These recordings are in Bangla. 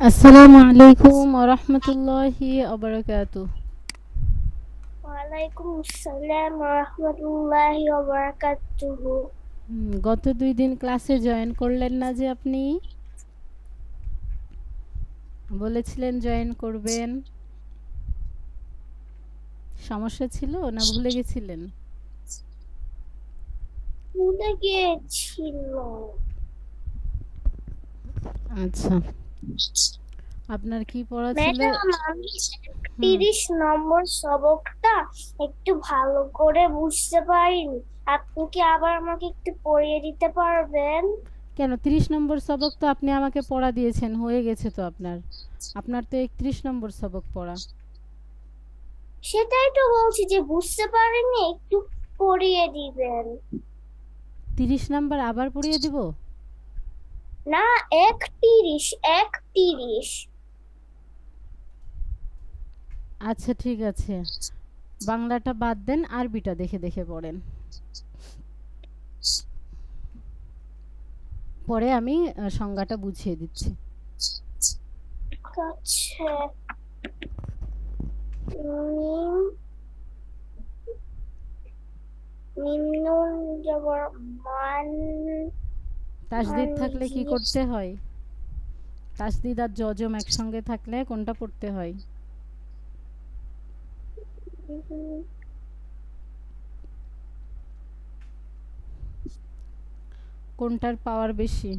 আসসালামু আলাইকুম ওয়া রাহমাতুল্লাহি ওয়া বারাকাতুহু। ওয়ালাইকুম আসসালাম রহমতুল্লাহি ওয়া বারাকাতুহু। গত ২ দিন ক্লাসে জয়েন করলেন না যে আপনি? বলেছিলেন জয়েন করবেন। সমস্যা ছিল না ভুলে গেছিলেন? ভুলে গিয়েছিল। আচ্ছা। আপনার কি পড়া ছিল? ম্যাডাম, আমি হুম, 31 নম্বর সবকটা একটু ভালো করে বুঝতে পারিনি। আপনি কি আবার আমাকে একটু পড়িয়ে দিতে পারবেন? কেন ৩০ নম্বর সবক তো আপনি আমাকে পড়া দিয়েছেন, হয়ে গেছে তো আপনার। আপনার তো ৩১ নম্বর সবক পড়া। সেটাই তো বলছি যে বুঝতে পারিনি, একটু পড়িয়ে দিবেন। ৩০ নাম্বার আবার পড়িয়ে দিব? না, 31, 31। আচ্ছা ঠিক আছে। বাংলাটা বাদ দেন, আরবিটা দেখে দেখে পড়েন। পরে আমি সংজ্ঞাটা বুঝিয়ে দিচ্ছি। ঠিক আছে। মিম মিম নুন জবর মান, তাসদিদ আমি থাকলে কি জিএস করতে হয়? তাসদিদ আর জজম একসঙ্গে থাকলে কোনটা পড়তে হয়? কোনটার পাওয়ার বেশি?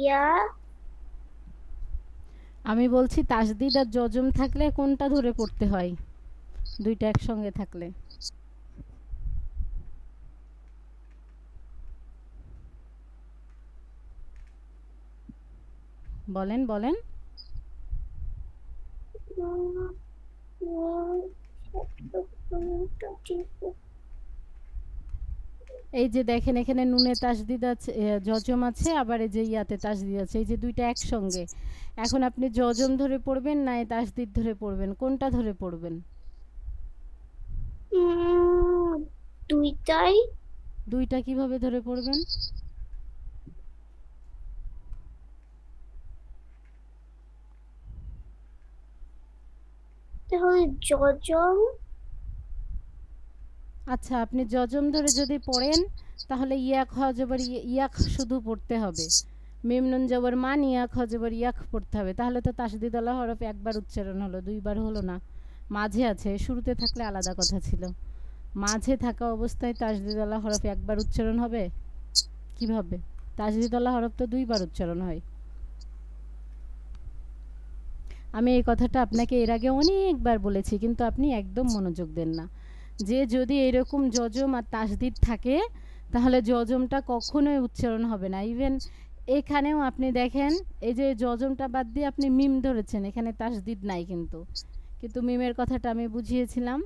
ইয়া। আমি বলছি তাসদিদ আর জজম থাকলে কোনটা ধরে পড়তে হয়? দুইটা একসঙ্গে থাকলে। বলেন বলেন। এই যে দেখেন এখানে নুনে তাসদিদ আছে, জজম আছে, আবার এই যে ইয়াতে তাসদিদ আছে, এই যে দুইটা একসঙ্গে। এখন আপনি জজম ধরে পড়বেন না এই তাসদিদ ধরে পড়বেন, কোনটা ধরে পড়বেন? দুইটাই। দুইটা কিভাবে ধরে পড়বেন? তাহলে যজম। আচ্ছা আপনি জজম ধরে যদি পড়েন তাহলে ইয়াক হ জবর ইয়াক শুধু পড়তে হবে। মিম নুন জবর মান ইয়াক হ জবর ইয়াক পড়তে হবে, তাহলে তো তাসদিদ আলা হরফ একবার উচ্চারণ হলো, দুইবার হলো না। মাঝে আছে, শুরুতে থাকলে আলাদা কথা ছিল। মাঝে থাকা অবস্থায় তাসদিদ আলা হরফ একবার উচ্চারণ হবে? কিভাবে? তাসদিদ আলা হরফ তো দুইবার উচ্চারণ হয়। আমি এই কথাটা আপনাকে এর আগে অনেকবার বলেছি, কিন্তু আপনি একদম মনোযোগ দেন না। যে যদি এরকম জজম আর তাসদিদ থাকে তাহলে জজমটা কখনোই উচ্চারণ হবে না। ইভেন এখানেও আপনি দেখেন, এই যে জজমটা বাদ দিয়ে আপনি মিম ধরেছেন, এখানে তাসদিদ নাই কিন্তু। কিন্তু মিমের কথাটা আমি বুঝিয়েছিলাম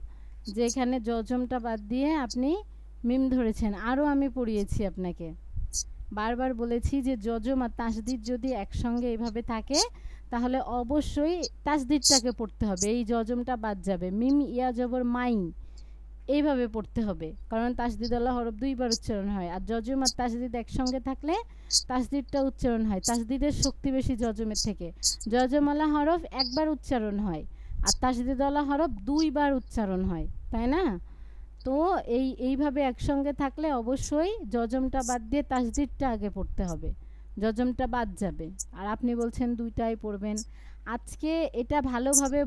যে এখানে জজমটা বাদ দিয়ে আপনি মিম ধরেছেন। আরও আমি পড়িয়েছি আপনাকে, বারবার বলেছি যে যজম আর তাসদিদ যদি একসঙ্গে এভাবে থাকে তাহলে অবশ্যই তাসদিদটাকে পড়তে হবে, এই যজমটা বাদ যাবে। মিম ইয়া জবর মাই এইভাবে পড়তে হবে, কারণ তাসদিদ আল্লাহ হরফ দুইবার উচ্চারণ হয়, আর যজম আর তাসদিদ একসঙ্গে থাকলে তাসদিদটা উচ্চারণ হয়। তাসদিদের শক্তি বেশি যজমের থেকে। যজম আল্লাহ হরফ একবার উচ্চারণ হয় আর তাসদিদ আল্লাহ হরফ দুইবার উচ্চারণ হয়, তাই না? তো এইভাবে একসঙ্গে থাকলে অবশ্যই যজমটা বাদ দিয়ে তাসদিদটা আগে পড়তে হবে, যজমটা বাদ যাবে। আর আপনি বলছেন দুইটাই পড়বেন। আজকে এটা ভালোভাবে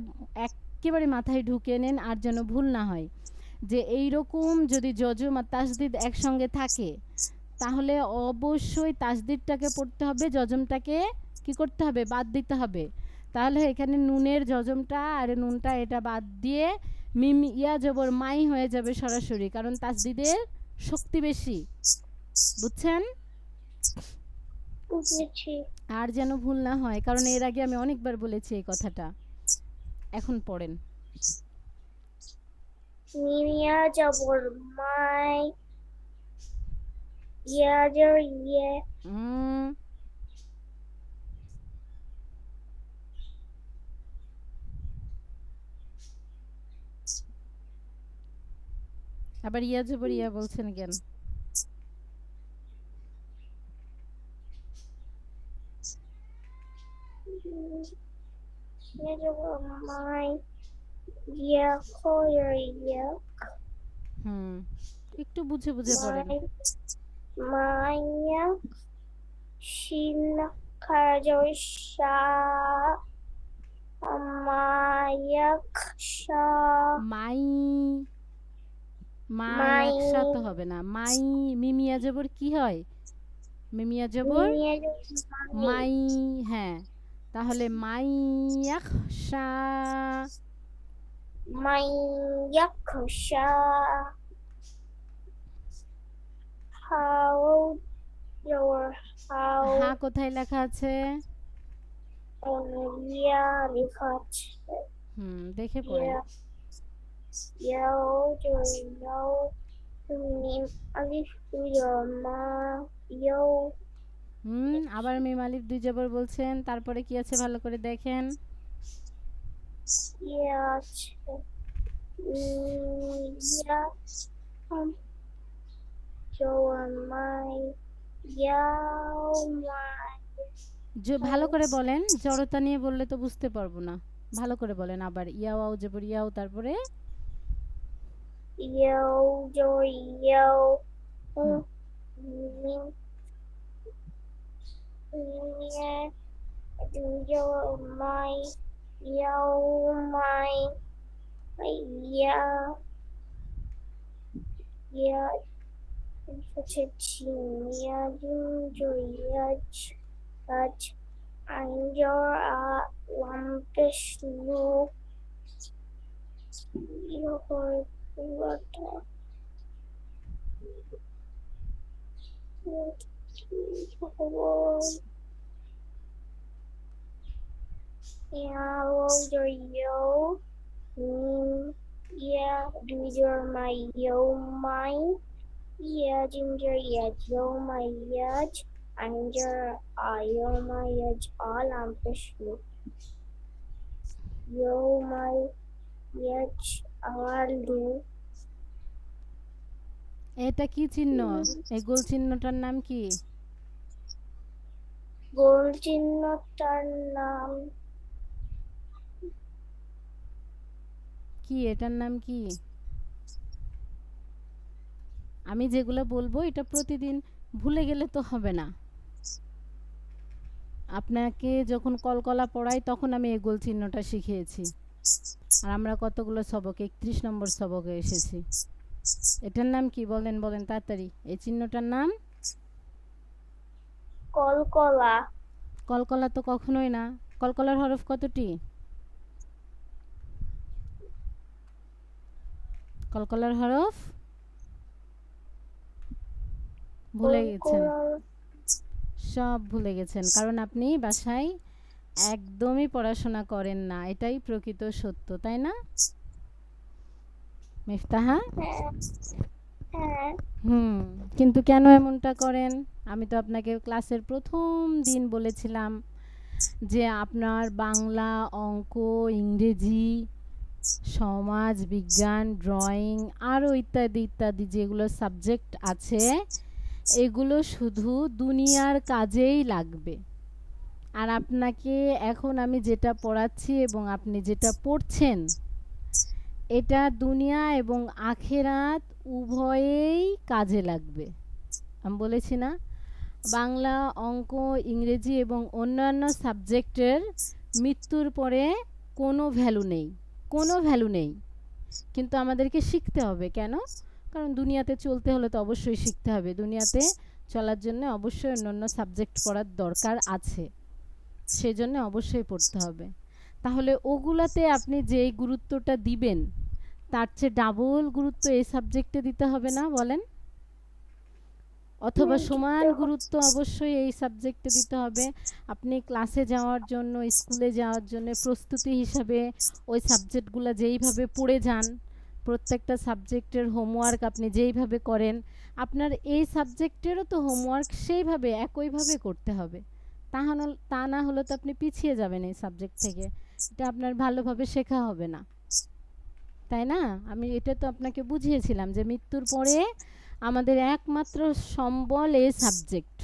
একেবারে মাথায় ঢুকে নেন, আর যেন ভুল না হয় যে এই রকম যদি যজম আর তাসদিদ একসঙ্গে থাকে তাহলে অবশ্যই তাসদিদটাকে পড়তে হবে, যজমটাকে কি করতে হবে? বাদ দিতে হবে। তাহলে এখানে নুনের যজমটা আর নুনটা এটা বাদ দিয়ে মিম ইয়া জবর মাই হয়ে যাবে সরাসরি, কারণ তাসদিদের শক্তি বেশি। বুঝছেন? বুঝেছি। আর যেন ভুল না হয়, কারণ এর আগে আমি অনেকবার বলেছি এই কথাটা। এখন পড়েন। মিমিয়া জবর মাই, ইয়া জবর ইয়ে। উম, আবার ইয়া জবর ইয়া বলছেন কেন? my yak your yak হুম, একটু বুঝে বুঝে পড়েন। my yak shin karajo sha mayak sha my, my my একসাথে হবে না। মাই, মিমিয়া জবর কি হয়? মিমিয়া জবর মাই, হ্যাঁ। তাহলে মাই ইয়াখশা, my yak sha how your how হা কোথায় লেখা আছে? yeah because দেখে পড়েন। yo yo mim alif your ma yo আবার মিম আলিফ দুই জবর বলছেন, তারপরে কি আছে ভালো করে দেখেন। yeah yeah your my yo my ভালো করে বলেন, জড়তা নিয়ে বললে তো বুঝতে পারবো না। ভালো করে বলেন আবার। ইয়াও আও জবর ইয়াও, তারপরে yo yo yo hmm, mim yeah yo my yo my yeah yeah such a yeah such and your one fish look your water yeah your yo yeah do your my yo mine yeah ginger yeah yo my yeah and your yo my yeah all I'm fish look yo my yeah all do এটা কি চিহ্ন? এই গোল চিহ্নটার নাম কি? গোল চিহ্নটার নাম কি, এটার নাম কি? আমি যেগুলো বলবো এটা প্রতিদিন ভুলে গেলে তো হবে না। আপনাকে যখন কলকলা পড়াই তখন আমি এই গোল চিহ্নটা শিখিয়েছি। আর আমরা কতগুলো সবক, 31 নম্বর সবকে এসেছি। এটার নাম কি বলেন, বলেন তাড়াতাড়ি। এই চিহ্নটার নাম কলকলা। কলকলা তো কখনোই না। কলকলার হরফ কতটি? কলকলার হরফ ভুলে গেছেন, সব ভুলে গেছেন, কারণ আপনি বাসায় একদমই পড়াশোনা করেন না। এটাই প্রকৃত সত্য, তাই না মিফতাহা? হ্যাঁ। কিন্তু কেন এমনটা করেন? আমি তো আপনাকে ক্লাসের প্রথম দিন বলেছিলাম যে আপনার বাংলা, অঙ্ক, ইংরেজি, সমাজ বিজ্ঞান, ড্রয়িং আরও ইত্যাদি ইত্যাদি যেগুলো সাবজেক্ট আছে, এগুলো শুধু দুনিয়ার কাজেই লাগবে। আর আপনাকে এখন আমি যেটা পড়াচ্ছি এবং আপনি যেটা পড়ছেন, এটা দুনিয়া এবং আখেরাত উভয়েই কাজে লাগবে। আমি বলেছি না, বাংলা, অঙ্ক, ইংরেজি এবং অন্যান্য সাবজেক্টের মৃত্যুর পরে কোনো ভ্যালু নেই, কোনো ভ্যালু নেই। কিন্তু আমাদেরকে শিখতে হবে। কেন? কারণ দুনিয়াতে চলতে হলে তো অবশ্যই শিখতে হবে। দুনিয়াতে চলার জন্য অবশ্যই অন্যান্য সাবজেক্ট পড়ার দরকার আছে, সেজন্য অবশ্যই পড়তে হবে। তাহলে ওগুলাতে আপনি যেই গুরুত্বটা দিবেন তার চেয়ে ডাবল গুরুত্ব এই সাবজেক্টে দিতে হবে না, বলেন? অথবা সমান গুরুত্ব অবশ্যই এই সাবজেক্টে দিতে হবে। আপনি ক্লাসে যাওয়ার জন্য, স্কুলে যাওয়ার জন্য প্রস্তুতি হিসাবে ওই সাবজেক্টগুলো যেইভাবে পড়ে যান, প্রত্যেকটা সাবজেক্টের হোমওয়ার্ক আপনি যেইভাবে করেন, আপনার এই সাবজেক্টেরও তো হোমওয়ার্ক সেইভাবে একইভাবে করতে হবে। তা না হলে তো আপনি পিছিয়ে যাবেন এই সাবজেক্ট থেকে, এটা আপনার ভালোভাবে শেখা হবে না, তাই না? আমি এটা তো আপনাকে বুঝিয়েছিলাম যে মৃত্যুর পরে আমাদের একমাত্র সম্বল এই সাবজেক্ট।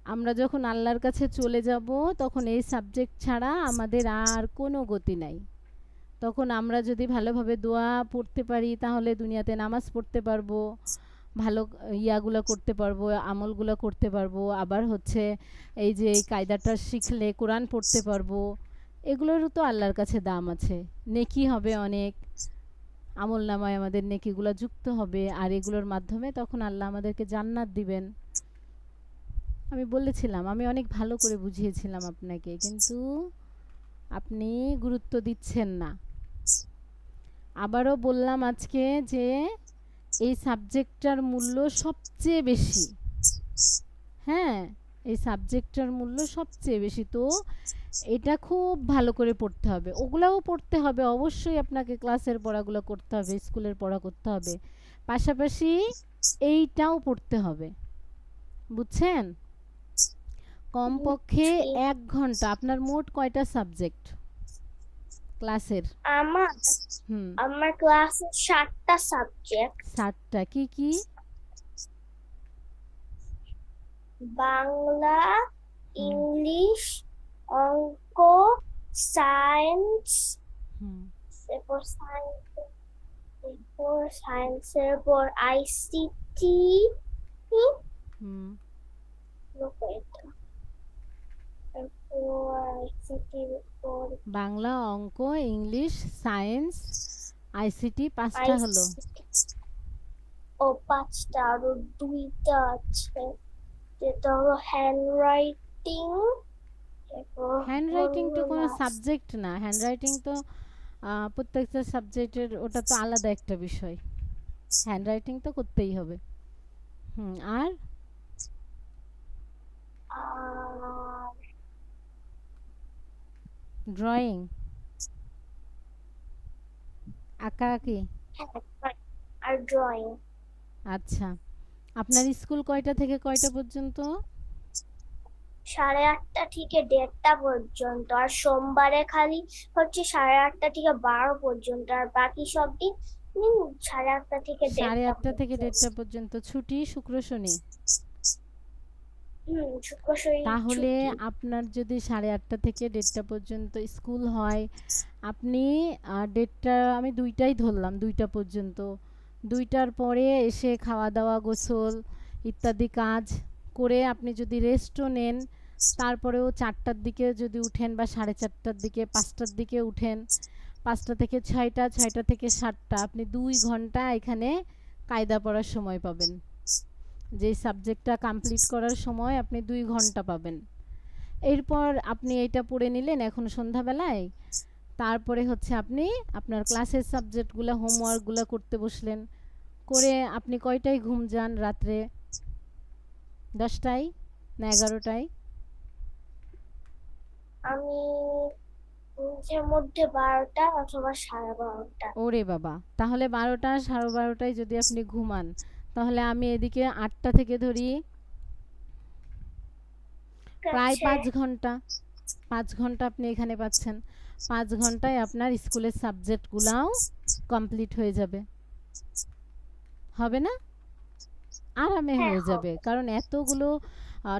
আমরা যখন আল্লাহর কাছে চলে যাব তখন এই সাবজেক্ট ছাড়া আমাদের আর কোনো গতি নাই। তখন আমরা যদি ভালোভাবে দোয়া পড়তে পারি তাহলে দুনিয়াতে নামাজ পড়তে পারবো, ভালো ইয়াগুলো করতে পারবো, আমলগুলো করতে পারবো। আবার হচ্ছে এই যে এই কায়দাটা শিখলে কোরআন পড়তে পারবো। এগুলোরও তো আল্লাহর কাছে দাম আছে, নেকি হবে অনেক, আমল নামায় আমাদের নেকিগুলো যুক্ত হবে, আর এগুলোর মাধ্যমে তখন আল্লাহ আমাদেরকে জান্নাত দিবেন। আমি বলেছিলাম, আমি অনেক ভালো করে বুঝিয়েছিলাম আপনাকে, কিন্তু আপনি গুরুত্ব দিচ্ছেন না। আবারও বললাম আজকে যে এই সাবজেক্টটার মূল্য সবচেয়ে বেশি। হ্যাঁ, এই সাবজেক্টটার মূল্য সবচেয়ে বেশি, তো এটা খুব ভালো করে পড়তে হবে। ওগুলাও পড়তে হবে অবশ্যই, আপনাকে ক্লাসের পড়াগুলো করতে হবে, স্কুলের পড়া করতে হবে, পাশাপাশি এইটাও পড়তে হবে, বুঝছেন? কমপক্ষে জি। 1 ঘন্টা। আপনার মোট কয়টা সাবজেক্ট ক্লাসের? আমার হুম, আমার ক্লাসে 7টা সাবজেক্ট। 7টা। কি কি? বাংলা, হুম, ইংলিশ, অঙ্ক, সায়েন্স, হুম, এরপর সায়েন্সের পর আইসিটি, হুম। বাংলা, অঙ্ক, ইংলিশ, সায়েন্স, আইসিটি 5টা হলো। ও 5টা, আরো 2টা আছে, যেটা হলো হ্যান্ডরাইটিং। হ্যান্ডরাইটিং তো কোনো সাবজেক্ট না। হ্যান্ডরাইটিং তো প্রত্যেকটা সাবজেক্টের, ওটা তো আলাদা একটা বিষয়। হ্যান্ডরাইটিং তো করতেই হবে। হুম, আর ড্রয়িং, আঁকাআঁকি। আর ড্রয়িং। আচ্ছা, আপনার স্কুল কয়টা থেকে কয়টা পর্যন্ত? 8:30 থেকে 1:30 পর্যন্ত, আর সোমবারে খালি হচ্ছে 8:30 থেকে 12 পর্যন্ত, আর বাকি সব দিন 8:30 থেকে 1:30 8:30 থেকে পর্যন্ত। 1:30 পর্যন্ত ছুটি, শুক্র শনি। শুক্র শনি তাহলে ছুটি। আপনার যদি 8:30 থেকে 1:30 পর্যন্ত স্কুল হয়, আপনি 1:30, আমি 2টাই ধরলাম, 2টা পর্যন্ত। 2টার পরে এসে খাওয়া দাওয়া, গোসল ইত্যাদি কাজ করে আপনি যদি রেস্টও নেন, তারপরেও 4টার দিকে যদি উঠেন বা 4:30টার দিকে, 5টার দিকে উঠেন, 5টা থেকে 6টা, 6টা থেকে 7টা, আপনি 2 ঘন্টা এখানে কায়দা পড়ার সময় পাবেন। যেই সাবজেক্টটা কমপ্লিট করার সময় আপনি 2 ঘন্টা পাবেন। এরপর আপনি এইটা পড়ে নিলেন এখন সন্ধ্যাবেলায়, তারপরে হচ্ছে আপনি আপনার ক্লাসের সাবজেক্টগুলো, হোমওয়ার্কগুলো করতে বসলেন। করে আপনি কয়টায় ঘুম যান রাত্রে? 10টায় না 11টায়? আমি নিজের মধ্যে 12টা অথবা 12:30। ওরে বাবা! তাহলে 12টা 12:30টায় যদি আপনি ঘুমান, তাহলে আমি এদিকে 8টা থেকে ধরি, প্রায় কাছে 5 ঘন্টা। 5 ঘন্টা আপনি এখানে পাচ্ছেন। 5 ঘন্টায় আপনার স্কুলের সাবজেক্টগুলাও কমপ্লিট হয়ে যাবে। হবে না? আরামে হ্যাঁ হয়ে যাবে। হবে। কারণ এতগুলো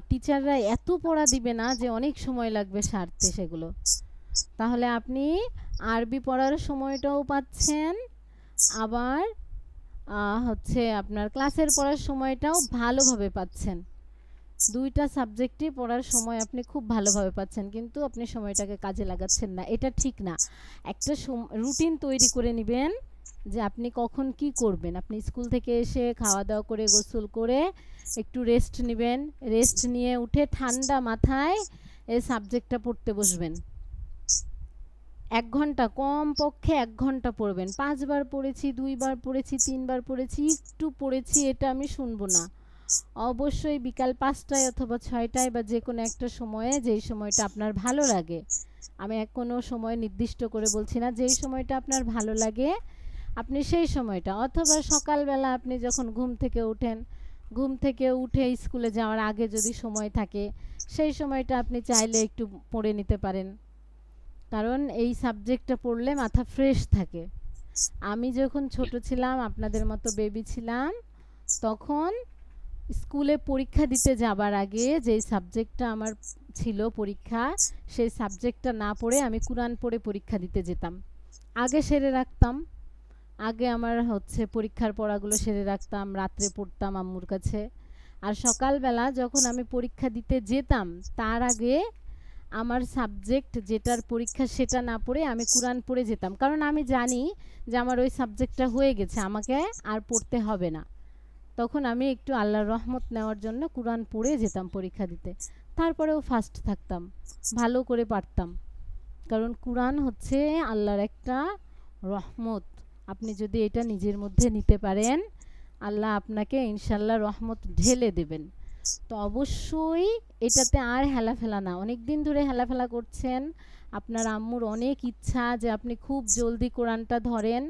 টিচাররা এত পড়া দিবে না যে অনেক সময় লাগবে সারতে সেগুলো। তাহলে আপনি আরবি পড়ার সময়টাও পাচ্ছেন, আবার হচ্ছে আপনার ক্লাসের পড়ার সময়টাও ভালোভাবে পাচ্ছেন। 2টা সাবজেক্টই পড়ার সময় আপনি খুব ভালোভাবে পাচ্ছেন, কিন্তু আপনি সময়টাকে কাজে লাগাচ্ছেন না। এটা ঠিক না। একটা রুটিন তৈরি করে নেবেন যে আপনি কখন কি করবেন। আপনি স্কুল থেকে এসে খাওয়া দাওয়া করে, গোসল করে একটু রেস্ট নেবেন। রেস্ট নিয়ে উঠে ঠান্ডা মাথায় এই সাবজেক্টটা পড়তে বসবেন। 1 ঘন্টা, কমপক্ষে 1 ঘন্টা পড়বেন। 5 বার পড়েছি, 2 বার পড়েছি, 3 বার পড়েছি, একটু পড়েছি, এটা আমি শুনবো না। অবশ্যই বিকাল 5টায় অথবা 6টায় বা যেকোনো একটা সময়ে, যেই সময়টা আপনার ভালো লাগে। আমি কোনো সময় নির্দিষ্ট করে বলছি না, যেই সময়টা আপনার ভালো লাগে আপনি সেই সময়টা, অথবা সকালবেলা আপনি যখন ঘুম থেকে ওঠেন, ঘুম থেকে উঠে স্কুলে যাওয়ার আগে যদি সময় থাকে, সেই সময়টা আপনি চাইলে একটু পড়ে নিতে পারেন। কারণ এই সাবজেক্টটা পড়লে মাথা ফ্রেশ থাকে। আমি যখন ছোট ছিলাম, আপনাদের মতো বেবি ছিলাম, তখন স্কুলে পরীক্ষা দিতে যাবার আগে যেই সাবজেক্টটা আমার ছিল পরীক্ষা, সেই সাবজেক্টটা না পড়ে আমি কোরআন পড়ে পরীক্ষা দিতে যেতাম। আগে সেরে রাখতাম, আগে আমার হচ্ছে পরীক্ষার পড়াগুলো সেরে রাখতাম, রাত্রে পড়তাম আম্মুর কাছে। আর সকালবেলা যখন আমি পরীক্ষা দিতে যেতাম তার আগে আমার সাবজেক্ট যেটার পরীক্ষা সেটা না পড়ে আমি কোরআন পড়ে যেতাম, কারণ আমি জানি যে আমার ওই সাবজেক্টটা হয়ে গেছে, আমাকে আর পড়তে হবে না। তখন আমি একটু আল্লাহর রহমত নেওয়ার জন্য কোরআন পড়ে যেতাম পরীক্ষা দিতে। তারপরেও ফার্স্ট থাকতাম, ভালো করে পারতাম, কারণ কোরআন হচ্ছে আল্লাহর একটা রহমত। আপনি যদি এটা নিজের মধ্যে নিতে পারেন, আল্লাহ আপনাকে ইনশাল্লাহ রহমত ঢেলে দেবেন। তো অবশ্যই এটাতে আর হেলাফেলা না, অনেক দিন ধরে হেলাফেলা করছেন, আপনার আম্মুর অনেক ইচ্ছা যে আপনি খুব জলদি কোরআনটা ধরেন,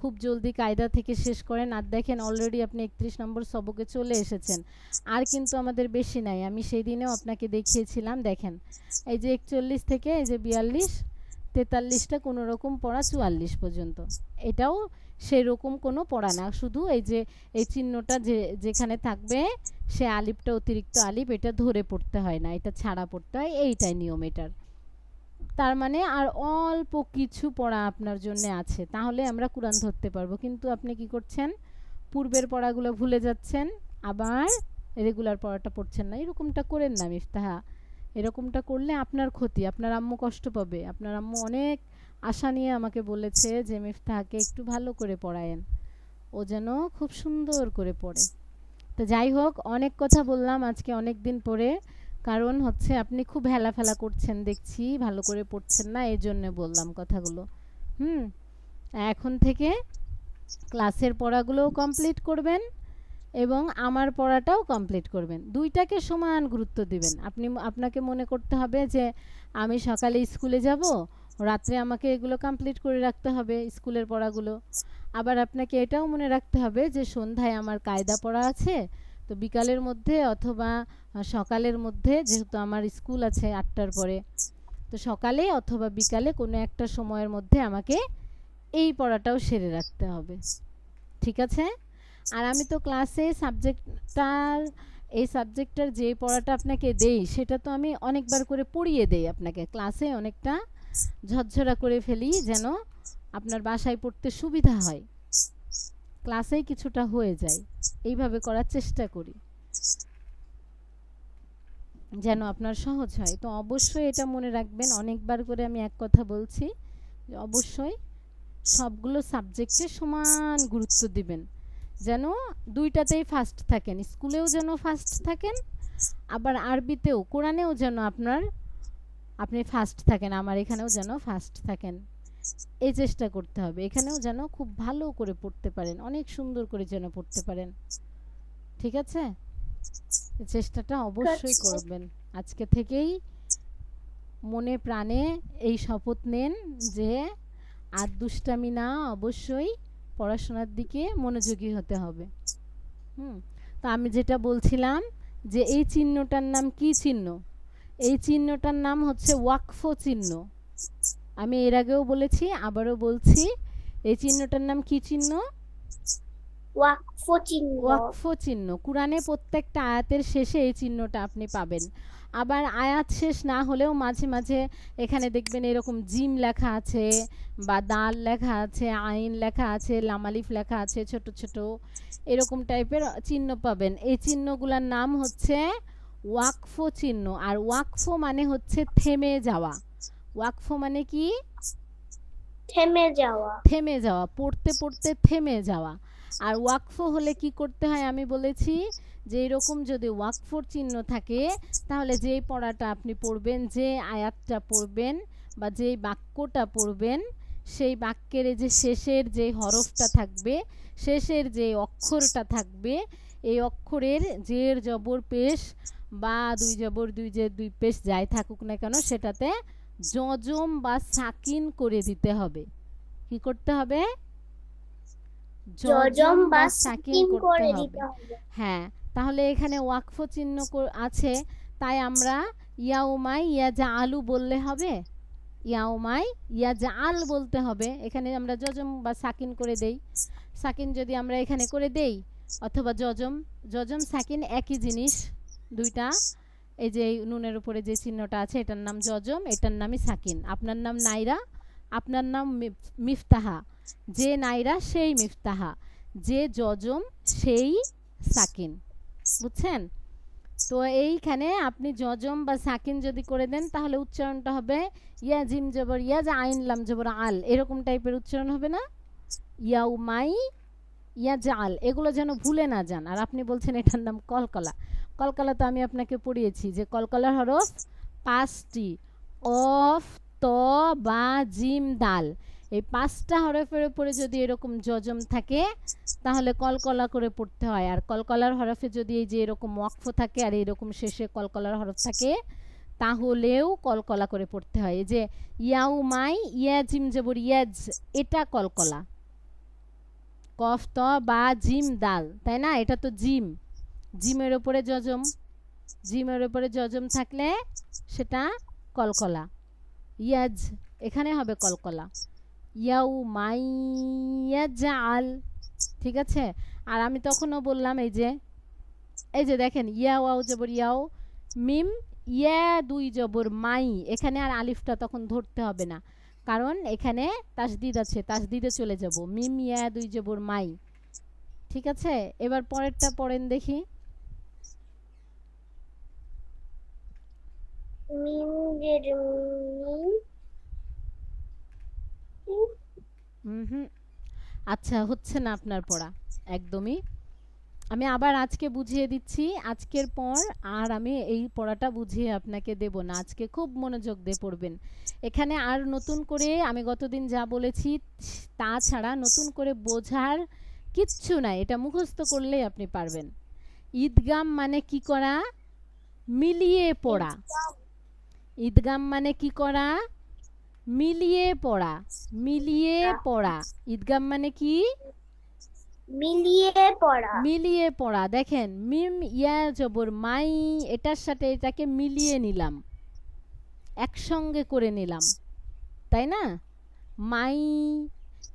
খুব জলদি কায়দা থেকে শেষ করেন। আর দেখেন অলরেডি আপনি 31 নম্বর সবকে চলে এসেছেন, আর কিন্তু আমাদের বেশি নাই। আমি সেই দিনেও আপনাকে দেখিয়েছিলাম, দেখেন এই যে 41 থেকে এই যে 42 43টা কোনো রকম পড়া 44 পর্যন্ত, এটাও সেই রকম কোনো পড়া না, শুধু এই যে এই চিহ্নটা যে যেখানে থাকবে সে আলিফটা অতিরিক্ত আলিফ, এটা ধরে পড়তে হয় না, এটা ছাড়া পড়তে হয়, এইটাই নিয়ম এটার। তার মানে আর অল্প কিছু পড়া আপনার জন্য আছে, তাহলে আমরা কোরআন ধরতে পারবো। কিন্তু আপনি কি করছেন, পূর্বের পড়াগুলো ভুলে যাচ্ছেন, আবার রেগুলার পড়াটা পড়ছেন না। এরকমটা করেন না মিফতাহা, এরকমটা করলে আপনার ক্ষতি, আপনার আম্মু কষ্ট পাবে। আপনার আম্মু অনেক আশা নিয়ে আমাকে বলেছে যে মিফতাহাকে একটু ভালো করে পড়ায়েন, ও যেন খুব সুন্দর করে পড়ে। তো যাই হোক, অনেক কথা বললাম আজকে অনেক দিন পরে, কারণ হচ্ছে আপনি খুব হেলাফেলা করছেন দেখছি, ভালো করে পড়ছেন না, এই জন্য বললাম কথাগুলো। হুম, এখন থেকে ক্লাসের পড়াগুলোও কমপ্লিট করবেন এবং আমার পড়াটাও কমপ্লিট করবেন, দুইটাকে সমান গুরুত্ব দিবেন। আপনাকে মনে করতে হবে যে আমি সকালে স্কুলে যাব, রাত্রে আমাকে এগুলো কমপ্লিট করে রাখতে হবে স্কুলের পড়াগুলো। আবার আপনাকে এটাও মনে রাখতে হবে যে সন্ধ্যায় আমার কায়দা পড়া আছে, তো বিকালের মধ্যে অথবা সকালের মধ্যে, যেহেতু আমার স্কুল আছে 8টার পরে, তো সকালে অথবা বিকালে কোনো একটা সময়ের মধ্যে আমাকে এই পড়াটাও সেরে রাখতে হবে। ঠিক আছে? আর আমি তো ক্লাসে এই সাবজেক্টটার যে পড়াটা আপনাকে দেই সেটা তো আমি অনেকবার করে পড়িয়ে দেই আপনাকে, ক্লাসে অনেকটা ঝরঝরা করে ফেলি যেন আপনার বাসায় পড়তে সুবিধা হয়, ক্লাসেই কিছুটা হয়ে যায়, এইভাবে করার চেষ্টা করি যেন আপনার সহজ হয়। তো অবশ্যই এটা মনে রাখবেন, অনেকবার করে আমি এক কথা বলছি যে অবশ্যই সবগুলো সাবজেক্টে সমান গুরুত্ব দিবেন, যেন দুইটাতেই ফার্স্ট থাকেন, স্কুলেও যেন ফার্স্ট থাকেন, আবার আরবিতেও কোরআনেও যেন আপনি ফার্স্ট থাকেন, আমার এখানেও যেন ফার্স্ট থাকেন, এই চেষ্টা করতে হবে। এখানেও যেন খুব ভালো করে পড়তে পারেন, অনেক সুন্দর করে যেন পড়তে পারেন। ঠিক আছে? এই চেষ্টাটা অবশ্যই করবেন। আজকে থেকেই মনে প্রাণে এই শপথ নেন যে আর দুষ্টামি না, অবশ্যই পড়াশোনার দিকে মনোযোগী হতে হবে। তো আমি যেটা বলছিলাম যে এই চিহ্নটার নাম কি চিহ্ন? এই চিহ্নটার নাম হচ্ছে ওয়াকফ চিহ্ন। আমি এর আগেও বলেছি, আবারও বলছি, এই চিহ্নটার নাম কি চিহ্ন? ওয়াকফ চিহ্ন। ওয়াকফ চিহ্ন। কুরআনে প্রত্যেকটা আয়াতের শেষে এই চিহ্নটা আপনি পাবেন। আবার আয়াত শেষ না হলেও মাঝে মাঝে এখানে দেখবেন এরকম জিম লেখা আছে বা দাল লেখা আছে, আইন লেখা আছে, লামালিফ লেখা আছে, ছোট ছোট এরকম টাইপের চিহ্ন পাবেন। এই চিহ্নগুলোর নাম হচ্ছে ওয়াকফ চিহ্ন। আর ওয়াকফ মানে হচ্ছে থেমে যাওয়া। ওয়াকফ মানে কি? থেমে যাওয়া। থেমে যাওয়া, পড়তে পড়তে থেমে যাওয়া। আর ওয়াকফ হলে কি করতে হয় আমি বলেছি যে এরকম যদি ওয়াকফর চিহ্ন থাকে তাহলে যেই পড়াটা আপনি পড়বেন, যে আয়াতটা পড়বেন বা যেই বাক্যটা পড়বেন, সেই বাক্যের যে শেষের যে হরফটা থাকবে, শেষের যে অক্ষরটা থাকবে, এই অক্ষরের জের জবর পেশ বা দুই জবর দুই জের দুই পেশ যাই থাকুক না কেন সেটাতে জজম বা সাকিন করে দিতে হবে। কি করতে হবে? জজম বা সাকিন করে দিতে হবে। হ্যাঁ, তাহলে এখানে ওয়াকফ চিহ্ন আছে, তাই আমরা ইয়াউমাই ইয়াজআলু বললে হবে? ইয়াউমাই ইয়াজআল বলতে হবে। এখানে আমরা জজম বা সাকিন করে দেই। সাকিন যদি আমরা এখানে করে দেই অথবা জজম। জজম সাকিন একই জিনিস, দুইটা। এই যে এই নুনের উপরে যে চিহ্নটা আছে এটার নাম জজম, এটার নামই সাকিন। আপনার নাম নাইরা, আপনার নাম মিফতাহা। যে নাইরা সেই মিফতাহা, যে জজম সেই সাকিন। বুঝছেন? তো এইখানে আপনি জজম বা সাকিন যদি করে দেন তাহলে উচ্চারণটা হবে ইয়া জিম জবর ইয়া, যা আইন লাম জবর আল, এরকম টাইপের উচ্চারণ হবে না? ইয়াউমাই, ইয়া জাল, এগুলো যেন ভুলে না যান। আর আপনি বলছেন এটার নাম কলকলা। কলকলা তো আমি আপনাকে পড়িয়েছি যে কলকলার হরফ 5টি, অফ, ত, বা, জিম, দাল। এই 5টা হরফের উপরে যদি এরকম জজম থাকে তাহলে কলকলা করে পড়তে হয়। আর কলকলার হরফে যদি এই যে এরকম ওয়াকফ থাকে আর এরকম শেষে কলকলার হরফ থাকে তাহলেও কলকলা করে পড়তে হয়। এই যে ইয়াউমাই, ইয়া জিম জবর ইয়াজ, এটা কলকলা। কফ, ত, বা, জিম, দাল, তাই না? এটা তো জিম, জিমের উপরে জজম, জিমের উপরে জজম থাকলে সেটা কলকলা। ইয়াজ, এখানে হবে কলকলা। ইয়াউমাইয়াজআল, ঠিক আছে? আর আমি তখনও বললাম এই যে দেখেন ইয়া ওয়াও জবর ইয়াও, মিম, ইয়া দুই জবর মাই, এখানে আর আলিফটা তখন ধরতে হবে না, কারণ এখানে তাসদিদ আছে, তাসদিদে চলে যাব। মিম ইয়া দুই জবর মাই, ঠিক আছে? এবার পরেরটা পড়েন দেখি। মিম জের মিম। হুম, আচ্ছা, হচ্ছে না আপনার পড়া একদমই। আমি আবার আজকে বুঝিয়ে দিচ্ছি, আজকের পর আর আমি এই পড়াটা বুঝিয়ে আপনাকে দেব না। আজকে খুব মনোযোগ দিয়ে পড়বেন। এখানে আর নতুন করে আমি গতদিন যা বলেছি তা ছাড়া নতুন করে বোঝার কিচ্ছু নাই, এটা মুখস্থ করলেই আপনি পারবেন। ঈদগাম মানে কি করা? মিলিয়ে পড়া। ঈদগাম মানে কি করা? মিলিয়ে পড়া, মিলিয়ে পড়া। ঈদগাম মানে কি? মিলিয়ে পড়া। মিলিয়ে পড়া। দেখেন মিম ইয়া জবর মাই, এটার সাথে এটাকে মিলিয়ে নিলাম, একসঙ্গে করে নিলাম, তাই না? মাই,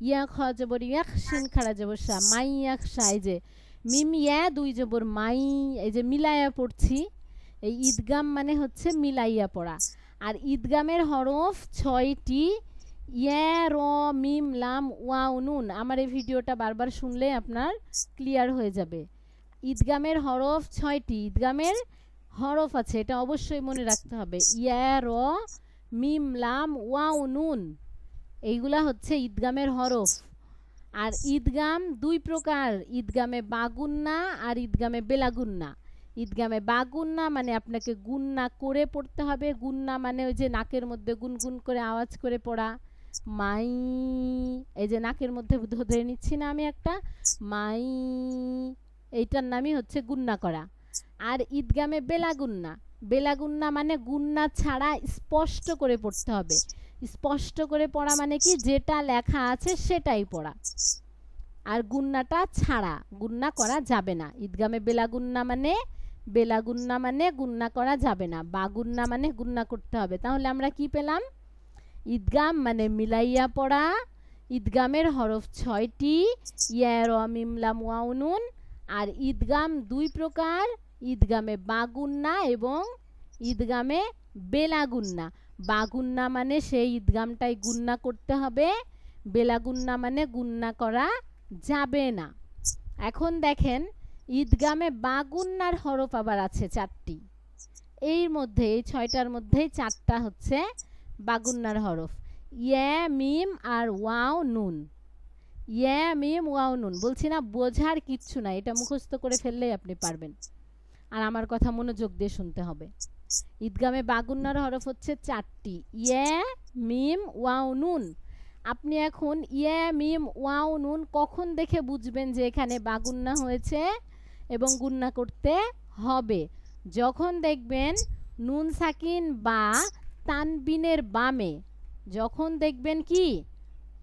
ইয়া খ জবর ইয়াক, শিন খাড়া জবর সা, মাই ইয়াক সা। এই যে মিম ইয়া দুই জবর মাই, এই যে মিলাইয়া পড়ছি। এই ঈদগাম মানে হচ্ছে মিলাইয়া পড়া। আর ঈদগামের হরফ 6টি, ইয়া, র, মিম, লাম, ওয়াও, নুন। আমার এই ভিডিওটা বারবার শুনলে আপনার ক্লিয়ার হয়ে যাবে। ঈদগামের হরফ 6টি, ঈদগামের হরফ আছে, এটা অবশ্যই মনে রাখতে হবে। ইয়া, র, মিম, লাম, ওয়াও, নুন, এইগুলা হচ্ছে ঈদগামের হরফ। আর ঈদগাম দুই প্রকার, ঈদগামে বাগুন্না আর ঈদগামে বেলাগুন্না। ঈদগামে বাগুন্না মানে আপনাকে গুন্না করে পড়তে হবে। গুন্না মানে ওই যে নাকের মধ্যে গুনগুন করে আওয়াজ করে পড়া, মাই, এই যে নাকের মধ্যে ধরে নিচ্ছি না আমি একটা মাই, এইটার নামই হচ্ছে গুন্না করা। আর ঈদগামে বেলাগুন্না, বেলাগুন্না মানে গুন্না ছাড়া স্পষ্ট করে পড়তে হবে। স্পষ্ট করে পড়া মানে কি? যেটা লেখা আছে সেটাই পড়া, আর গুন্নাটা ছাড়া গুন্না করা যাবে না। ঈদগামে বেলাগুন্না মানে, বেলাগুন্না মানে গুন্না করা যাবে না, বাগুন্না মানে গুন্না করতে হবে। তাহলে আমরা কি পেলাম? ঈদগাম মানে মিলাইয়া পড়া, ঈদগামের হরফ 6টি, ইয়া, র, মিম, লাম, ওয়াও, নুন। আর ঈদগাম দুই প্রকার, ঈদগামে বাগুন্না এবং ঈদগামে বেলাগুন্না। বাগুন্না মানে সেই ঈদগামটাই গুন্না করতে হবে, বেলাগুন্না মানে গুন্না করা যাবে না। এখন দেখেন ঈদগামে বাগুন্নার হরফ আবার আছে 4টি। এর মধ্যে এই 6টার মধ্যে 4টা হচ্ছে বাগুন্নার হরফ, ইয়া, মিম আর ওয়াও, নুন। ইয়া, মিম, ওয়াও, নুন। বলছি না বোঝার কিচ্ছু নাই, এটা মুখস্থ করে ফেললেই আপনি পারবেন। আর আমার কথা মনোযোগ দিয়ে শুনতে হবে। ঈদগামে বাগুন্নার হরফ হচ্ছে 4টি, ইয়া, মিম, ওয়াও, নুন। আপনি এখন ইয়া, মিম, ওয়াও, নুন কখন দেখে বুঝবেন যে এখানে বাগুন্না হয়েছে এবং গুন্না করতে হবে? যখন দেখবেন নুন সাকিন বা তানবিনের বামে, যখন দেখবেন কি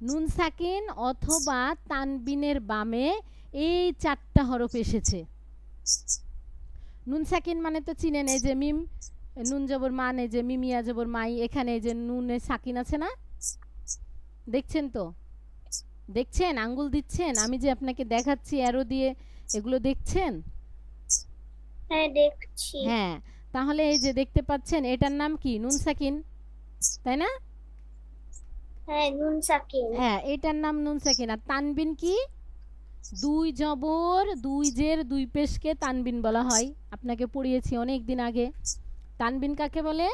নুন সাকিন অথবা তানবিনের বামে এই 4টা হরফ এসেছে। নুন সাকিন মানে তো চিনেন, এই যে মিম, নুন জবর মান, এই যে মিমিয়া জবর মাই, এখানে এই যে নুনে সাকিন আছে না? দেখছেন তো? দেখছেন? আঙ্গুল দিচ্ছেন? আমি যে আপনাকে দেখাচ্ছি অ্যারো দিয়ে, এগুলো দেখছেন? হ্যাঁ দেখছি। হ্যাঁ, তাহলে এই যে দেখতে পাচ্ছেন এটার নাম কি? নুন সাকিন, তাই না? হ্যাঁ নুন সাকিন। হ্যাঁ, এটার নাম নুন সাকিন। আর তানবিন কি? দুই জবর দুই জের দুই পেশকে তানবিন বলা হয়। আপনাকে পড়িয়েছি অনেক দিন আগে। তানবিন কাকে বলে?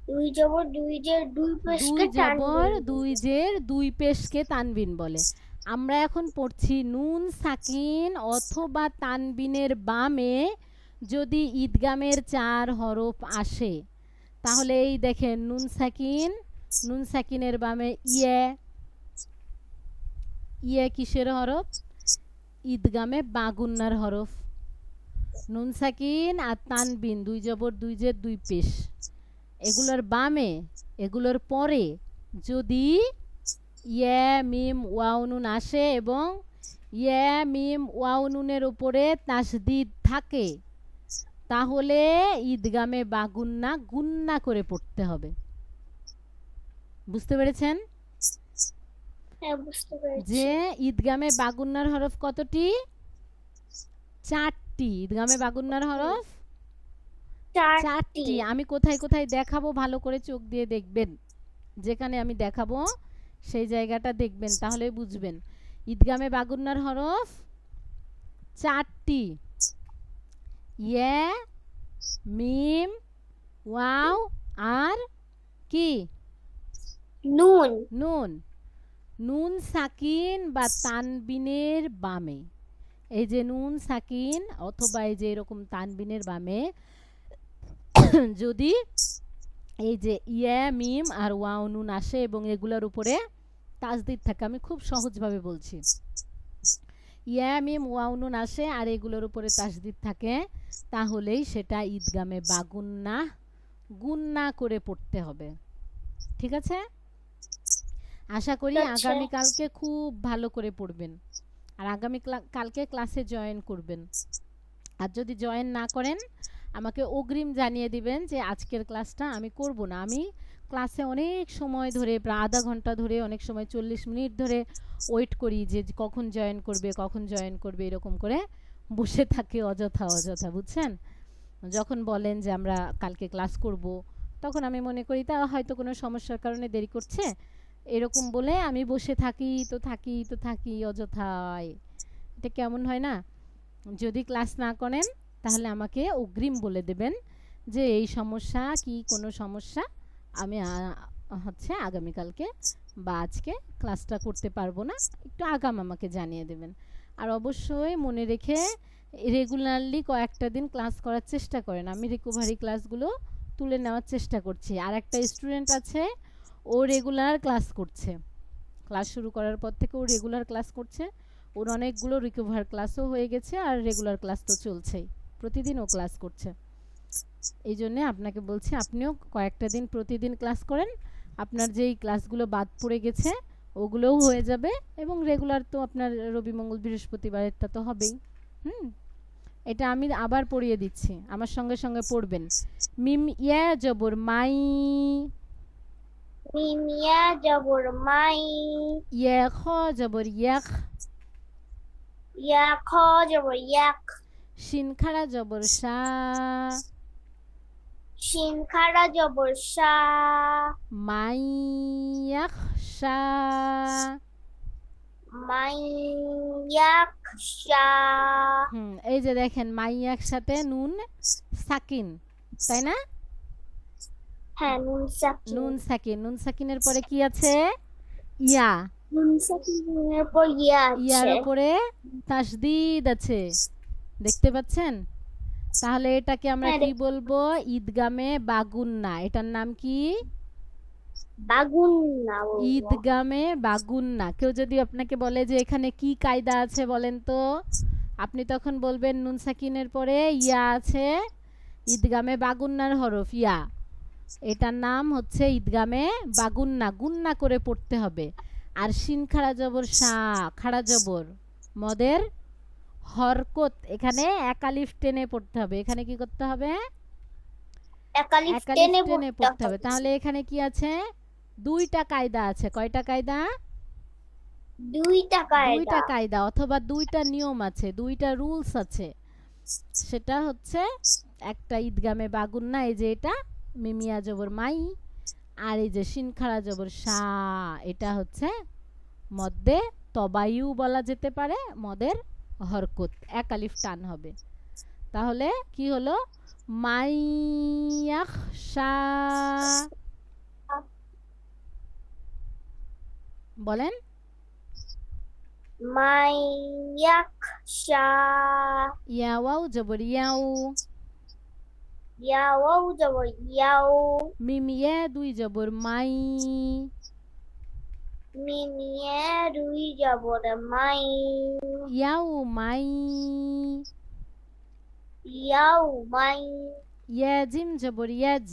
দুই জবর দুই জের দুই দুই পেশকে জবর টানবিন দুই বলে। জের দুই পেশকে তানবিন বলে। আমরা এখন পড়ছি নুন সাকিন অথবা তানবিনের বামে যদি ঈদগামের 4 হরফ আসে, তাহলে এই দেখেন নুন সাকিন, নুন সাকিনের বামে ইয়ে, ইয়ে কিসের হরফ? ঈদগামে বাগুন্নার হরফ। নুন সাকিন আর তানবিন দুই জবর দুই জের দুই পেশ, এগুলোর বামে এগুলোর পরে যদি ইয়ে মিম ওয়াও নুন আসে এবং ইয়ে মিম ওয়াও নুনের উপরে তাসদিদ থাকে, তাহলে ঈদগামে বাগুন্না গুন্না করে পড়তে হবে। বুঝতে পেরেছেন হ্যাঁ বুঝতে পেরেছি। যে ঈদগামে বাগুন্নার হরফ কতটি? 4টি। ঈদগামে বাগুন্নার হরফ 4টি। আমি কোথায় কোথায় দেখাবো ভালো করে চোখ দিয়ে দেখবেন, যেখানে আমি দেখাবো সেই জায়গাটা দেখবেন, তাহলে বুঝবেন। ঈদগামে বাগুন্নার হরফ 4টি। ইয়ে, মিম, ওয়াও আর কি? নুন। নুন। নুন সাকিন বা তানবিনের বামে, এই যে নুন সাকিন অথবা এই যে এরকম তানবিনের বামে যদি এই যে ইয়া মিম আর ওয়াও নুন আসে এবং এগুলোর উপরে তাসদিদ থাকে, আমি খুব সহজভাবে বলছি, ইয়া মিম ওয়াও নুন আসে আর এগুলোর উপরে তাসদিদ থাকে, তাহলেই সেটা ঈদগামে বাগুন্না গুন্না করে পড়তে হবে। ঠিক আছে? আশা করি আগামীকালকে খুব ভালো করে পড়বেন আর কালকে ক্লাসে জয়েন করবেন। আর যদি জয়েন না করেন আমাকে অগ্রিম জানিয়ে দিবেন যে আজকের ক্লাসটা আমি করব না। আমি ক্লাসে অনেক সময় ধরে, প্রায় আধা ঘন্টা ধরে, অনেক সময় 40 মিনিট ধরে ওয়েট করি যে কখন জয়েন করবে, কখন জয়েন করবে, এরকম করে বসে থাকি অযথা অযথা, বুঝছেন? যখন বলেন যে আমরা কালকে ক্লাস করব, তখন আমি মনে করি তা হয়তো কোনো সমস্যার কারণে দেরি করছে, এরকম বলে আমি বসে থাকি তো থাকি তো থাকি অযথায়। এটা কেমন হয় না? যদি ক্লাস না করেন তাহলে আমাকে অগ্রিম বলে দেবেন যে এই সমস্যা কি, কোনো সমস্যা, আমি হচ্ছে আগামীকালকে বা আজকে ক্লাসটা করতে পারবো না, একটু আগাম আমাকে জানিয়ে দেবেন। আর অবশ্যই মনে রেখে রেগুলারলি কয়েকটা দিন ক্লাস করার চেষ্টা করেন। আমি রিকভারি ক্লাসগুলো তুলে নেওয়ার চেষ্টা করছি। আর একটা স্টুডেন্ট আছে, ও রেগুলার ক্লাস করছে, ক্লাস শুরু করার পর থেকে ও রেগুলার ক্লাস করছে, ওর অনেকগুলো রিকভার ক্লাসও হয়ে গেছে আর রেগুলার ক্লাস তো চলছেই, প্রতিদিন ও ক্লাস করছে। এই জন্যে আপনাকে বলছি আপনিও কয়েকটা দিন প্রতিদিন ক্লাস করেন, আপনার যেই ক্লাসগুলো বাদ পড়ে গেছে ওগুলোও হয়ে যাবে এবং রেগুলার তো আপনার রবি মঙ্গল বৃহস্পতিবারেরটা তো হবেই। এটা আমি আবার পড়িয়ে দিচ্ছি, আমার সঙ্গে সঙ্গে পড়বেন। মিম ইয়া জবর মাই, মিম ইয়া জবর মাই, ইয়া খ জবর ইয়াখ, ইয়া খ জবর ইয়াক, শিন খাড়া জবর শা, শিন খাড়া জবর শা, মাই ইয়াখ শা, মাই ইয়াক শা। এই যে দেখেন মাই একসাথে নুন সাকিন, তাই না? হ্যাঁ নুন সাকিন। নুন সাকিন, নুন সাকিনের পরে কি আছে? ইয়া, নুন সাকিনের পর ইয়া ইয়ার আছে। উপরে তাসদিদ আছে, দেখতে পাচ্ছেন? তাহলে এটাকে আমরা হ্যাঁ কি বলবো? ঈদগামে বাগুন্না। এটার নাম কি? বাগুন্না বলবো। ঈদগামে বাগুন্না। কেউ যদি আপনাকে বলে যে এখানে কি কায়দা আছে বলেন তো, আপনি তখন বলবেন নুন সাকিনের পরে ইয়া আছে, ঈদগামে বাগুন্নার হরফ ইয়া, এটার নাম হচ্ছে ঈদগামে বাগুন্না, গুন্না করে পড়তে হবে। আর শিন খাড়া জবর শা, খাড়া জবর মদের হরকত, এখানে এক আলিফ টেনে পড়তে হবে। এখানে কি করতে হবে? এক আলিফ এক আলিফ টেনে টেনে পড়তে পড়তে হবে। হবে। তাহলে এখানে কি আছে? দুইটা কায়দা আছে। কয়টা কায়দা? দুইটা দুইটা কায়দা। কায়দা অথবা দুইটা নিয়ম আছে, দুইটা রুলস আছে। সেটা হচ্ছে একটা ঈদগামে বাগুন্না, এই যে এটা মিমিয়া জবর মাই, আর এই যে শিন খাড়া জবর সা, এটা হচ্ছে মদ্দে তবায়ু বলা যেতে পারে, মদের হরকত, এক আলিফ টান হবে। তাহলে কি হলো? মাইয়াখশা, বলেন। মাইয়াকশা। ইয়াওয়াও জবর ইয়াও, ইয়াও জবর ইয়াও। মিম ইয়া দুই জবর মাই, মিমিয়ে দুই জবর মাই। ইয়াও মাই, ইয়াও মাই। ইয়া জিম জবর ইয়াজ।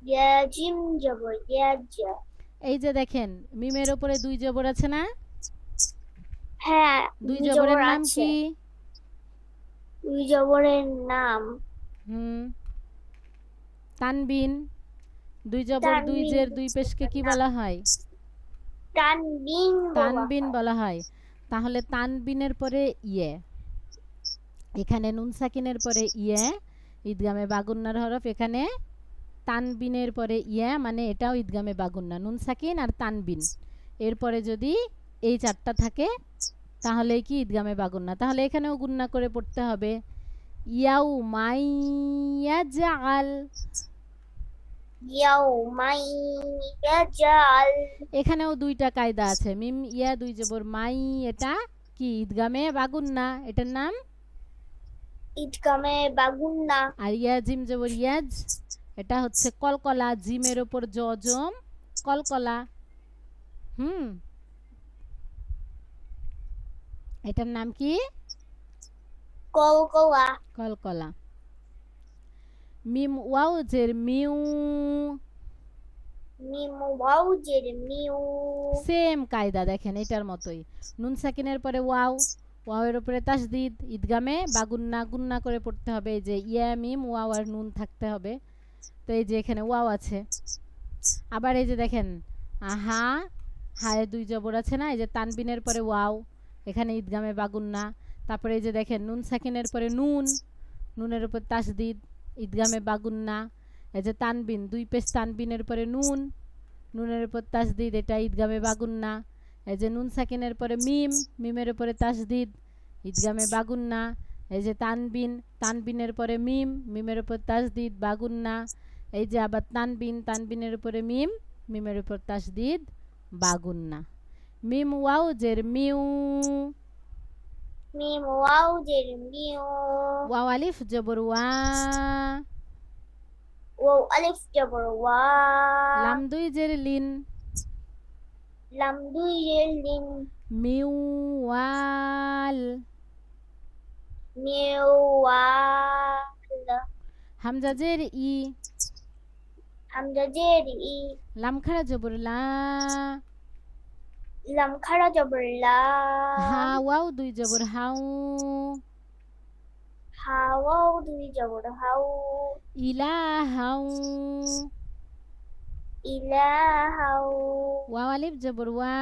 ইয়া জিম জবর ইয়াজ। এই যে দেখেন মিমের উপরে দুই জবর আছে না? হ্যাঁ, দুই দুই জবরের জবর নাম আছে। কি? দুই জবরের নাম হুম, তানবিন। দুই জবর দুই তানবিন। জের দুই পেশকে কি বলা হয়? তানবিন বলা তানবিন হয়। বলা হয়। তাহলে তানবিনের পরে ইয়ে, এখানে নুন সাকিনের পরে ইয়ে, ঈদগামে বাগুন্নার হরফ, এখানে তানবিনের পরে ইয়া, মানে এটাও ঈদগামে বাগুন্না, নুন সাকিন আর তানবিন, এরপরে যদি এই চারটা থাকে তাহলে কি ঈদগামে বাগুন্না। তাহলে এখানেও গুন্না করে পড়তে হবে, ইয়াউ মাইয়াজাল। ইয়াউমাই ইয়াজাল। এখানেও দুইটা কায়দা আছে, মিম ইয়া দুই জবর মাই, এটা কি ঈদগামে বাগুন্না, এটার নাম। ঈদগামে বাগুন্না। আর ইয়া জিম জবর ইয়াজ, এটা হচ্ছে কলকলা, জিমের ওপর জজম, কলকলা। হুম, এটার নাম কি? কলকলা। কলকলা। মিম ওয়াও জের মিউ, মিম ওয়াও জের মিউ। সেম কায়দা দেখেন এটার মতোই, নুন সাকিনের পরে ওয়াও, ওয়াওয়ের উপরে তাসদিদ, ঈদগামে বাগুন্না, গুন্না করে পড়তে হবে। এই যে ইয়া মিম ওয়াও আর নুন থাকতে হবে। তো এই যে এখানে ওয়াও আছে। আবার এই যে দেখেন আহা, হায় দুই জবর আছে না, এই যে তানবিনের পরে ওয়াও, এখানে ঈদগামে বাগুন্না। তারপরে এই যে দেখেন নুন সাকিনের পরে নুন, নুনের উপর তাসদিদ, ঈদগামে বাগুন্না। এই যে তানবিন, দুই পেশ তানবিনের পরে নুন, নুনের উপর তাসদিদ, এটা ঈদগামে বাগুন্না। এই যে নুন সাকিনের পরে মিম, মিমের উপরে তাসদিদ, ঈদগামে বাগুন্না। এই যে তানবিন, তানবিনের পরে মিম, মিমের উপর তাসদিদ, বাগুন্না। এই যে আবার তানবিন, তানবিনের উপরে মিম, মিমের উপর তাসদিদ, বাগুন্না। মিম ওয়াও জের মিউ, মিম ওয়াও জের মিউ। ওয়াও আলিফ জবর ওয়া, ওয়াও আলিফ জবর ওয়া। লাম দুই জের লিন, লাম দুই জের লিন। মিউ ওয়াল, মিউ ওয়াল। হামজা জের ই, হামজা জের ই। লাম খাড়া জবর লা, লাম খাড়া জবর লা। হা ওয়াও দুই জবর হাউ, হা ওয়াও দুই জবর হাউ। ইলাহাউ, ইলাহাউ। ওয়াও আলিফ জবর ওয়া,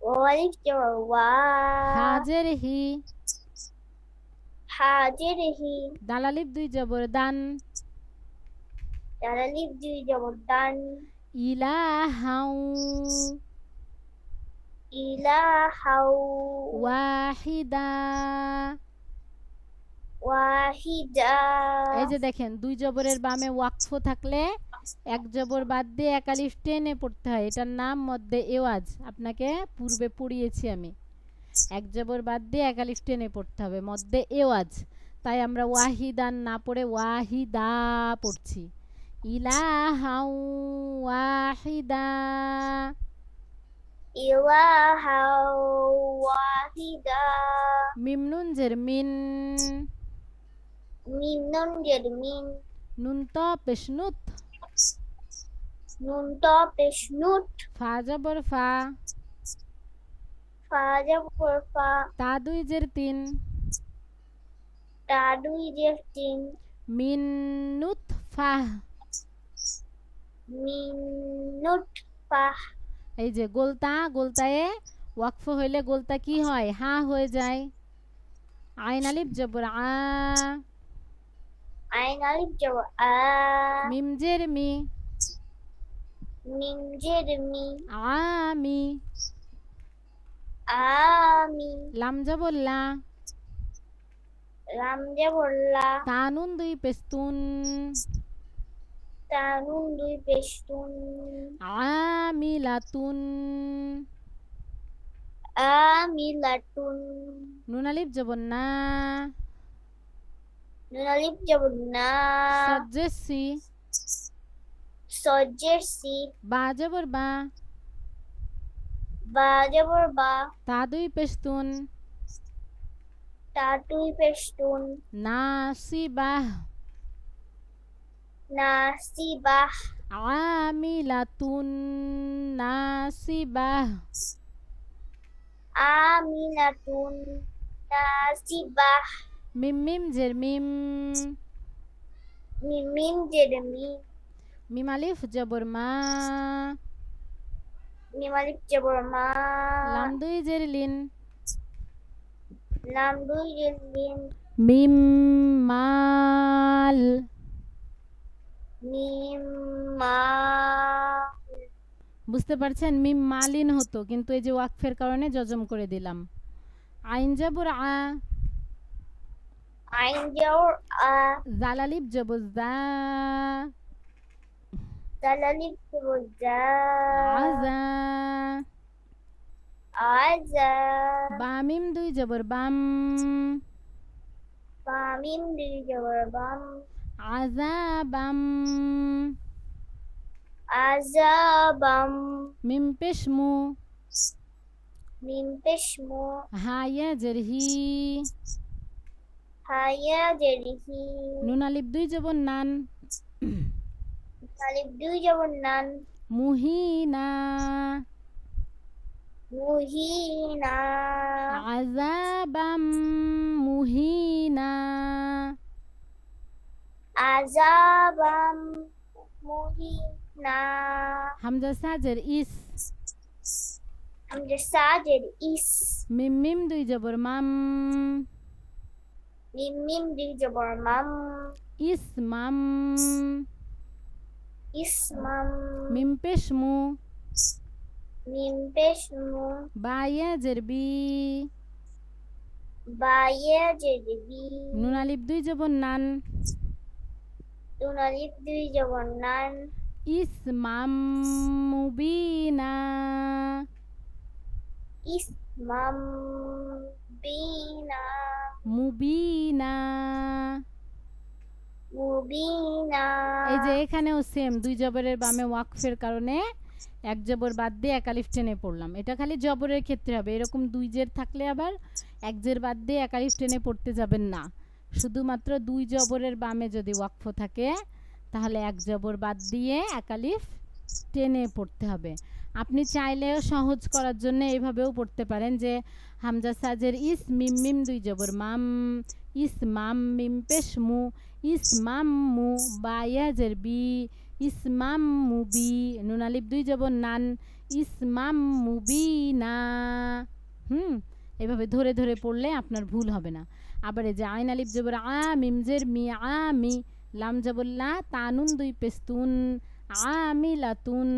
ওয়াও আলিফ জবর ওয়া। হা জের হি, হা জের হি। দাল আলিফ দুই জবর দান, দাল আলিফ দুই জবর দান। ইলাহাউ, ইলাহাউ। ওয়াহিদা। ওয়াহিদা। এই যে দেখেন দুই জবরের বামে ওয়াকফ থাকলে এক জবর বাদ দিয়ে এক আলিফ টেনে পড়তে হয়, এটার নাম মধ্যে এওয়াজ, আপনাকে পূর্বে পড়িয়েছি আমি। এক জবর বাদ দিয়ে এক আলিফ টেনে পড়তে হবে, মধ্যে এওয়াজ। তাই আমরা ওয়াহিদান না পড়ে ওয়াহিদা পড়ছি, ইলাহাউ ওয়াহিদা। ইলাহাউ ওয়াহিদা। মিম নুন জের মিন, মিম নুন জের মিন। নুন ত পেশ নুত, নুন ত পেশ নুট। ফা জবর ফা, ফা জবর ফা। তা দুই জের তিন, তা দুই জের তিন। মিন নুত ফাহ, মিন নুট ফাহ। এই যে গোলতা, গোলতায়ে ওয়াকফ হইলে গোলতা কি হয়? হা হয়ে যায়। আইন আলিফ জবর আ, আইন আলিফ জবর আ, মিম জের মি, মিম জের মি, আমি, আমি, লাম জবর লা, লাম জবর লা, তানুন দুই পেস্তুন, তানুন দুই পেশতুন, আমিলাতুন, আমিলাতুন, নুন আলিফ জবর না, নুন আলিফ জবর না, সজ্জেসি, সজ্জের সি, বা জবর বা, বা জবর বা, তা দুই পেস্তুন, তা দুই পেশতুন, নাসিবাহ, নাসিবাহ, আমিলাতুন, নাসিবাহ, আমিলাতুন, নাসিবাহ, মিম মিম জের মিম, মিম মিম জের মি, মিম আলিফ জবর মা, মিম আলিফ জবর মা, লাম দুই জের লিন, লাম দুই জের লিন, মিম মাল, মিম মা, বুঝতে পারছেন? মিম মালিন হতো, কিন্তু এই যে ওয়াকফের কারণে জজম করে দিলাম। আইন জবর আ, আইন জবর আ, জাল আলিফ জবর জা, দাল আলিফ জবর জা, আজা, আজা, বা মিম দুই জবর বাম, বা মিম দুই জবর বাম, আযাবাম, আযাবাম, মিম পেশ মু, মিম পেশ মু, হা ইয়া জের হি, হায়া জেরিহি, নুন আলিফ দুই জবর নান, আলিফ দুই জবর নান, মুহিনা, মুহিনা, আযাবাম মুহিনা, আযাবাম মুহিনা, হামজা সাজের ইস, হামজা সাজের ইস, মিম মিম দুই জবর মাম, মিম মিম দুই জবর মাম, ইসমাম, ইসমাম, মিম পেশ মু, মিম পেশ মু, বা ইয়া জের বি, বায়া জেরিবি, নুন আলিফ দুই জবর নান, দুন আলিফ দুই জবর নান, ইসমাম মুবিনা, ইসমাম বিনা, মুবিনা। মুবিনা, এই যে এখানেও সেম, দুই জবরের বামে ওয়াকফের কারণে এক জবর বাদ দিয়ে এক আলিফ টেনে পড়লাম। এটা খালি জবরের ক্ষেত্রে হবে, এরকম দুই জের থাকলে আবার এক জের বাদ দিয়ে এক আলিফ টেনে পড়তে যাবেন না। শুধুমাত্র দুই জবরের বামে যদি ওয়াকফ থাকে তাহলে এক জবর বাদ দিয়ে এক আলিফ টেনে পড়তে হবে। আপনি চাইলেও সহজ করার জন্য এইভাবেও পড়তে পারেন যে হামজা সাজের ইস, মিম মিম দুই জবর মাম, ইস মাম, মিম পেশ মু, ইসমাম মু, বা ইয়াজের বি, ইসমাম মুবি, নুন আলিফ দুই জবর নান, ইসমাম মুবিনা। এভাবে ধরে ধরে পড়লে আপনার ভুল হবে না। আবার এই যে আইন আলিফ জবর আ, মিম জের মি, আমি, লাম জবর লা, তানুন দুই পেস্তুন, আমিলাতুন,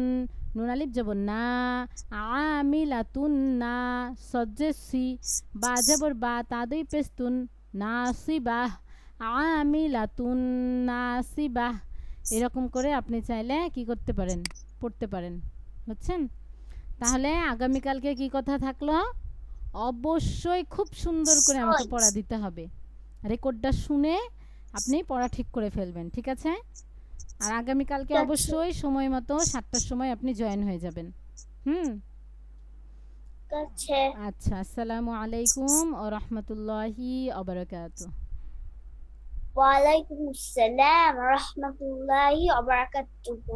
নুন আলিফ জবর না, আমিলাতুন না, সজ্জেসি, বা জবর বা, তা দুই পেস্তুন, নাসিবাহ, আমিলাতুন নাসিবাহ। এরকম করে আপনি চাইলে কি করতে পারেন, পড়তে পারেন। বুঝছেন? তাহলে আগামীকালকে কি কথা থাকলো? অবশ্যই খুব সুন্দর করে আমাকে পড়া দিতে হবে। রেকর্ডটা শুনে আপনি পড়া ঠিক করে ফেলবেন, ঠিক আছে? আর আগামীকালকে অবশ্যই সময় মতো 7টার সময় আপনি জয়েন হয়ে যাবেন। আচ্ছা, আসসালামু আলাইকুম ওয়া রাহমাতুল্লাহি ওয়া বারাকাতুহু। ওয়া আলাইকুম আসসালাম ওয়া রাহমাতুল্লাহি ওয়া বারাকাতুহু।